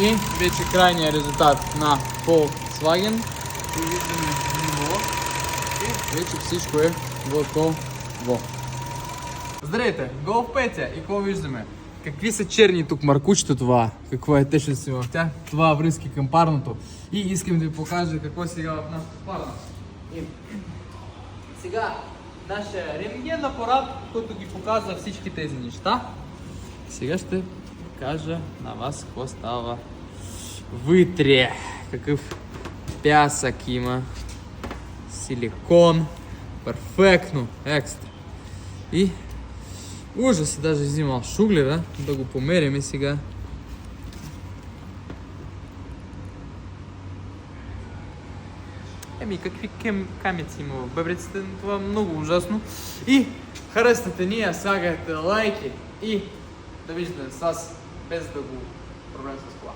И вече крайният резултат на Volkswagen. И виждаме ниво. И вече всичко е готово. Здравейте, Golf 5 и какво виждаме? Какви са черни тук маркучета това? Какво е течност в тях? Това е връзки към парното. И искам да ви покажа какво е сега в нашата парна. И сега нашия рентген апарат, който ги показва всички тези неща. Сега ще кажа на вас какво става вътре. Какъв пясък има. Силикон. Перфектно. Екстра. И ужас, даже взимал шуглера да го померим и сега. Еми, какви камеци има в бъбреците, това е много ужасно. И харесате ние, слагайте лайки и да виждате с без да го проблем с кола.